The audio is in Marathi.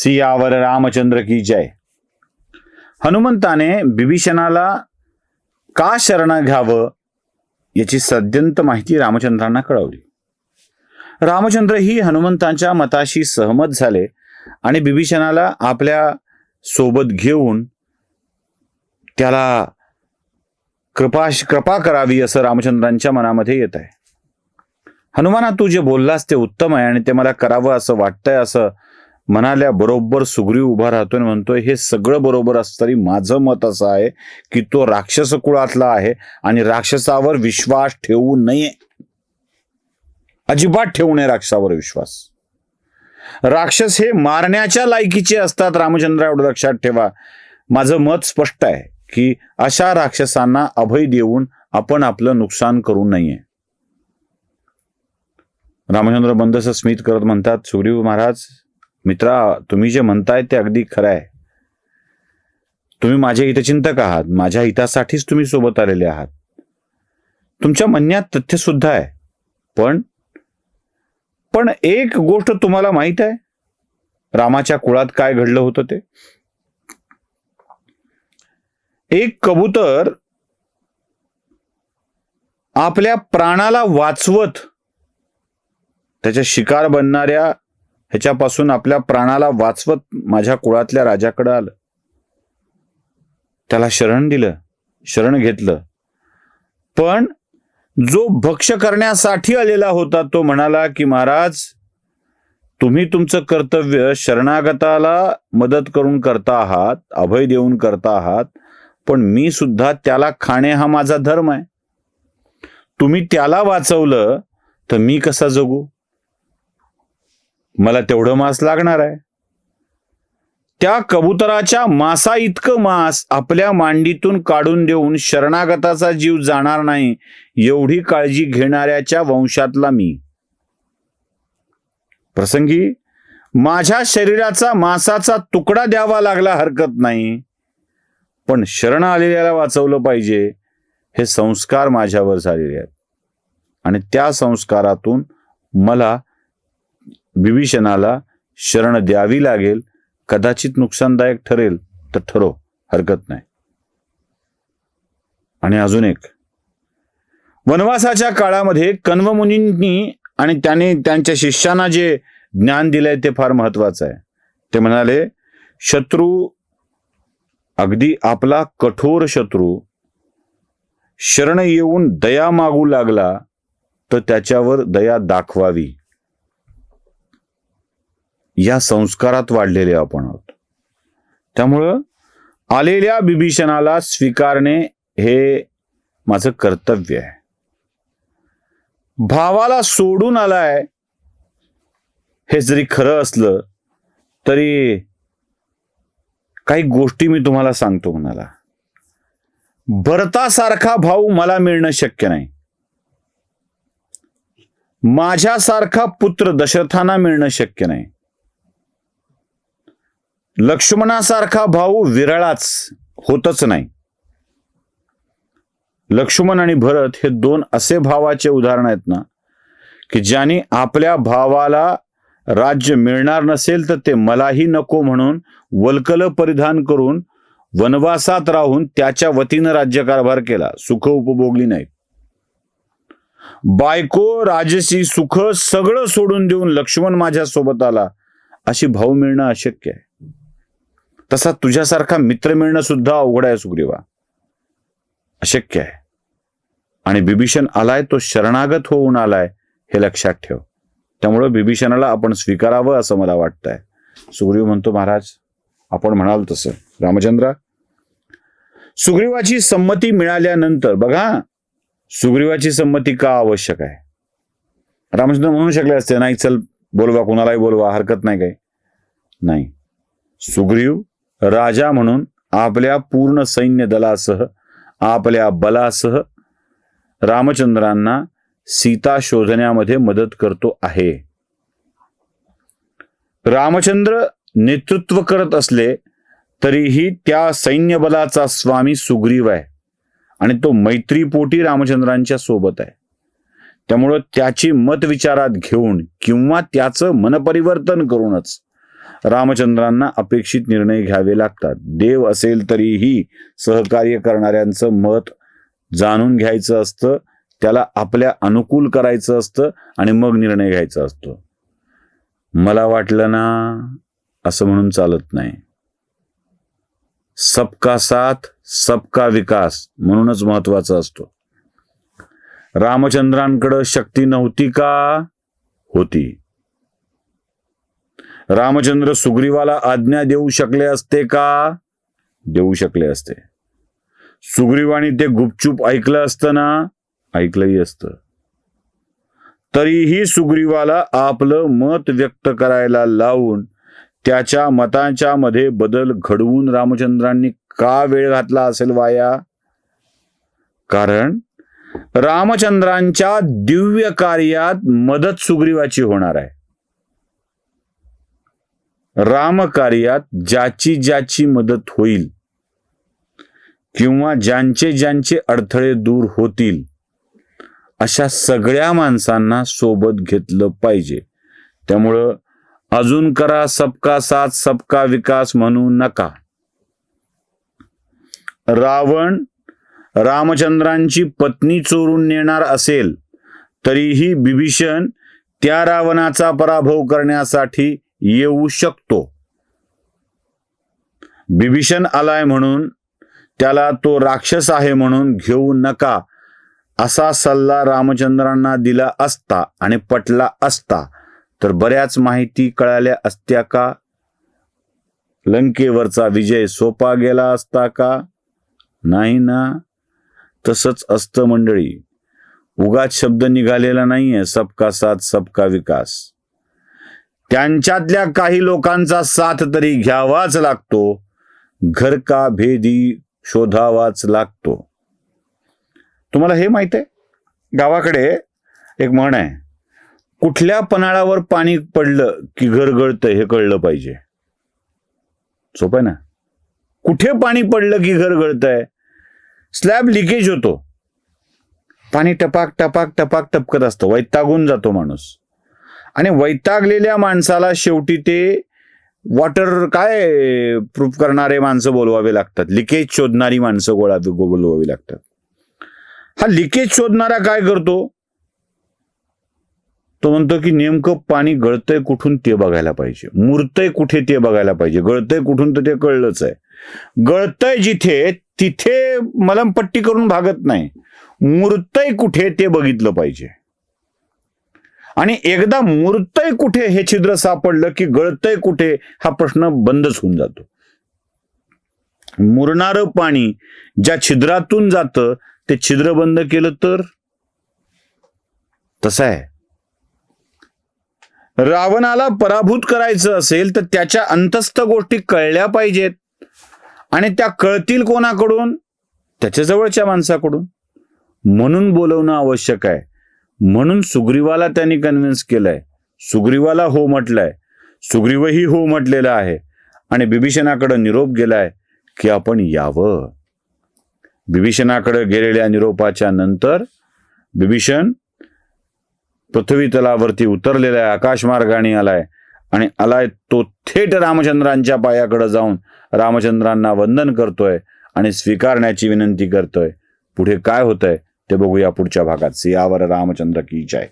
सियावर रामचंद्र की जय. हनुमंताने बिभीषणाला का शरण घ्यावं याची सद्यंत माहिती रामचंद्रांना कळवली. रामचंद्र ही हनुमंतांच्या मताशी सहमत झाले आणि बिभीषणाला आपल्या सोबत घेऊन त्याला कृपा करावी असं रामचंद्रांच्या मनामध्ये येत आहे. हनुमाना, तू जे बोललास ते उत्तम आहे आणि ते मला करावं असं वाटतंय असं म्हणाल्या बरोबर सुग्रीव उभा राहतोय, म्हणतोय हे सगळं बरोबर असतं तरी माझं मत असं आहे की तो राक्षस कुळातला आहे आणि राक्षसावर विश्वास ठेवू नये. अजिबात ठेवू नये राक्षसावर विश्वास. राक्षस हे मारण्याच्या लायकीचे असतात. रामचंद्र, एवढं लक्षात ठेवा. माझं मत स्पष्ट आहे की अशा राक्षसांना अभय देऊन आपण आपलं नुकसान करू नये. रामचंद्र मंदस स्मित करत म्हणतात, सुग्रीव महाराज, मित्रा, तुम्ही जे म्हणताय ते अगदी खरं आहे. तुम्ही माझे हितचिंतक आहात. माझ्या हितासाठीच तुम्ही सोबत आलेले आहात. तुमच्या म्हणण्यात तथ्य सुद्धा आहे. पण एक गोष्ट तुम्हाला माहित आहे, रामाच्या कुळात काय घडलं होतं ते. एक कबूतर आपल्या प्राणाला वाचवत त्याच्या शिकार बनणाऱ्या ह्याच्यापासून आपल्या प्राणाला वाचवत माझ्या कुळातल्या राजाकडे आलं. त्याला शरण दिलं, शरण घेतलं. पण जो भक्ष करण्यासाठी आलेला होता तो म्हणाला की महाराज, तुम्ही तुमचं कर्तव्य शरणागताला मदत करून करता आहात, अभय देऊन करता आहात, पण मी सुद्धा त्याला खाणे हा माझा धर्म आहे. तुम्ही त्याला वाचवलं तर मी कसा जगू? मला तेवढं मांस लागणार आहे. त्या कबुतराच्या मांसा इतकं मांस आपल्या मांडीतून काढून देऊन शरणागताचा जीव जाणार नाही एवढी काळजी घेणाऱ्याच्या वंशातला मी. प्रसंगी माझ्या शरीराचा मांसाचा तुकडा द्यावा लागला हरकत नाही, पण शरण आलेल्याला वाचवलं पाहिजे हे संस्कार माझ्यावर झालेले आहेत आणि त्या संस्कारातून मला बिभीषणाला शरण द्यावी लागेल. कदाचित नुकसानदायक ठरेल तर ठरो, हरकत नाही. आणि अजून एक, वनवासाच्या काळामध्ये कण्व मुनींनी आणि त्याने त्यांच्या शिष्यांना जे ज्ञान दिलंय ते फार महत्वाचं आहे. ते म्हणाले, शत्रू, अगदी आपला कठोर शत्रू शरण येऊन दया मागू लागला तर त्याच्यावर दया दाखवावी. या संस्कारात वाढलेले आपण आहोत. त्यामुळं आलेल्या बिभीषणाला स्वीकारणे हे माझं कर्तव्य आहे. भावाला सोडून आलाय हे जरी खरं असलं तरी काही गोष्टी मी तुम्हाला सांगतो. म्हणाला, भरतासारखा भाऊ मला मिळणं शक्य नाही. माझ्यासारखा पुत्र दशरथांना मिळणं शक्य नाही. लक्ष्मणासारखा भाऊ विरळाच, होतच नाही. लक्ष्मण आणि भरत हे दोन असे भावाचे उदाहरण आहेत ना की ज्याने आपल्या भावाला राज्य मिळणार नसेल तर ते मलाही नको म्हणून वल्कल परिधान करून वनवासात राहून त्याच्या वतीनं राज्यकारभार केला. सुख उपभोगली नाहीत. बायको, राजसी सुख सगळं सोडून देऊन लक्ष्मण माझ्या सोबत आला, अशी भाऊ मिळणं अशक्य आहे. तसा तुझ्यासारखा मित्र मिळणं सुद्धा अवघड आहे सुग्रीवा, अशक्य आहे. आणि बिभीषण आलाय तो शरणागत होऊन आलाय हे लक्षात ठेव. त्यामुळं बिभीषणाला आपण स्वीकारावं असं मला वाटतंय. सुग्रीव म्हणतो, महाराज आपण म्हणाल तसं. रामचंद्र, सुग्रीवाची संमती मिळाल्यानंतर बघा, सुग्रीवाची संमती का आवश्यक आहे? रामचंद्र म्हणू शकले असते, नाही चल बोलवा, कोणालाही बोलवा, हरकत नाही काही. नाही, सुग्रीव राजा म्हणून आपल्या पूर्ण सैन्य दलासह, आपल्या बलासह रामचंद्रांना सीता शोधण्यामध्ये मदत करतो आहे. रामचंद्र नेतृत्व करत असले तरीही त्या सैन्य बलाचा स्वामी सुग्रीव आहे आणि तो मैत्रीपोटी रामचंद्रांच्या सोबत आहे. त्यामुळं त्याची मत विचारात घेऊन किंवा त्याचं मनपरिवर्तन करूनच रामचंद्रांना अपेक्षित निर्णय घ्यावे लागतात. देव असेल तरीही सहकार्य करणाऱ्यांचं मत जाणून घ्यायचं असतं, त्याला आपल्या अनुकूल करायचं असतं आणि मग निर्णय घ्यायचा असतो. मला वाटलं ना असं म्हणून चालत नाही. सबका साथ सबका विकास म्हणूनच महत्वाचा असतो. रामचंद्रांकडे शक्ती नव्हती का? होती. रामचंद्र सुग्रीवाला आज्ञा देऊ शकले असते का? देऊ शकले असते. सुग्रीवाने ते गुपचूप ऐकलं असतं ना? ऐकलंही असतं. तरीही सुग्रीवाला आपलं मत व्यक्त करायला लावून त्याच्या मतांच्या मध्ये बदल घडवून रामचंद्रांनी का वेळ घातला असेल वाया? कारण रामचंद्रांच्या दिव्य कार्यात मदत सुग्रीवाची होणार आहे. रामकार्यात ज्याची ज्याची मदत होईल किंवा ज्यांचे ज्यांचे अडथळे दूर होतील अशा सगळ्या माणसांना सोबत घेतलं पाहिजे. त्यामुळं अजून करा सबका साथ सबका विकास म्हणू नका. रावण रामचंद्रांची पत्नी चोरून नेणार असेल तरीही बिभीषण त्या रावणाचा पराभव करण्यासाठी येऊ शकतो. बिभीषण आलाय म्हणून त्याला तो राक्षस आहे म्हणून घेऊ नका असा सल्ला रामचंद्रांना दिला असता आणि पटला असता तर बऱ्याच माहिती कळाल्या असत्या का? लंकेवरचा विजय सोपा गेला असता का? नाही ना. तसंच असतं मंडळी. उगाच शब्द निघालेला नाहीये सबका साथ सबका विकास. त्यांच्यातल्या काही लोकांचा साथ तरी घ्यावाच लागतो. घर का भेदी शोधावाच लागतो. तुम्हाला हे माहित आहे, गावाकडे एक म्हण आहे, कुठल्या पन्हाळावर पाणी पडलं की घर गळतंय हे कळलं पाहिजे. सोपं आहे ना. कुठे पाणी पडलं की घर गळतंय? स्लॅब लिकेज होतो, पाणी टपाक टपाक टपाक टपकत असतं, वैतागून जातो माणूस. आणि वैतागलेल्या माणसाला शेवटी ते वॉटर काय प्रूफ करणारे माणसं बोलवावे लागतात, लिकेज शोधणारी माणसं बोलवावी लागतात. हा लिकेज शोधणारा काय करतो? तो म्हणतो की नेमकं पाणी गळतंय कुठून ते बघायला पाहिजे, मुरतंय कुठे ते बघायला पाहिजे. गळतंय कुठून तर ते कळलंच आहे. गळतंय जिथे तिथे मलमपट्टी करून भागत नाही, मुरतंय कुठे ते बघितलं पाहिजे. आणि एकदा मुरतंय कुठे हे छिद्र सापडलं की गळतंय कुठे हा प्रश्न बंदच होऊन जातो. मुरणारं पाणी ज्या छिद्रातून जातं ते छिद्र बंद केलं तर तसं आहे. रावणाला पराभूत करायचं असेल तर त्याच्या अंतस्थ गोष्टी कळल्या पाहिजेत. आणि त्या कळतील कोणाकडून? त्याच्या जवळच्या माणसाकडून. म्हणून बोलवणं आवश्यक आहे. म्हणून सुग्रीवाला त्यांनी कन्व्हिन्स केलंय. सुग्रीवाला हो म्हटलंय, सुग्रीवही हो म्हटलेलं आहे आणि बिभीषणाकडे निरोप गेलाय की आपण यावं. बिभीषणाकडे गेलेल्या निरोपाच्या नंतर बिभीषण पृथ्वी तलावरती उतरलेला आहे, आकाशमार्गाने आलाय आणि आलाय तो थेट रामचंद्रांच्या पायाकडे जाऊन रामचंद्रांना वंदन करतोय आणि स्वीकारण्याची विनंती करतोय. पुढे काय होतंय ते बघूया पुढच्या भागात. सियावर रामचंद्र की जय.